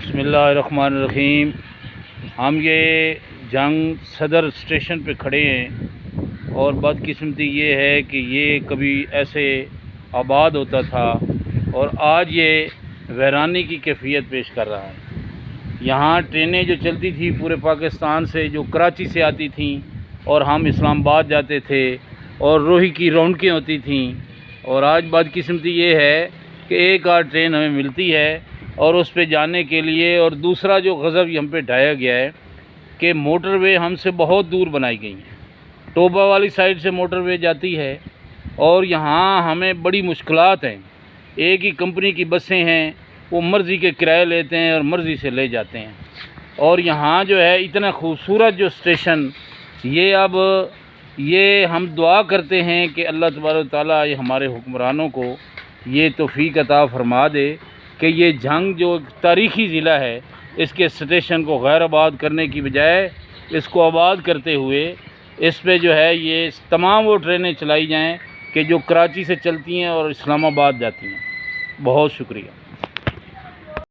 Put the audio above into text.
बिस्मिल्लाहिर्रहमानिर्रहीम। हम ये जंग सदर स्टेशन पे खड़े हैं और बदकिस्मती ये है कि ये कभी ऐसे आबाद होता था और आज ये वीरानी की कैफियत पेश कर रहा है। यहाँ ट्रेनें जो चलती थी पूरे पाकिस्तान से, जो कराची से आती थीं और हम इस्लामाबाद जाते थे और रोही की रौनकें होती थीं, और आज बदकिस्मती ये है कि एक आध ट्रेन हमें मिलती है और उस पे जाने के लिए। और दूसरा जो गज़ब हम पे ढाया गया है कि मोटरवे हमसे बहुत दूर बनाई गई हैं। टोबा वाली साइड से मोटरवे जाती है और यहाँ हमें बड़ी मुश्किलात हैं। एक ही कंपनी की बसें हैं, वो मर्ज़ी के किराए लेते हैं और मर्ज़ी से ले जाते हैं। और यहाँ जो है इतना खूबसूरत जो स्टेशन, ये हम दुआ करते हैं कि अल्लाह तबारक तआला ये हमारे हुक्मरानों को ये तौफीक अता फरमा दे कि ये जंग जो तारीख़ी ज़िला है, इसके स्टेशन को गैर आबाद करने की बजाय इसको आबाद करते हुए इस पे जो है ये तमाम वो ट्रेनें चलाई जाएं कि जो कराची से चलती हैं और इस्लामाबाद जाती हैं। बहुत शुक्रिया।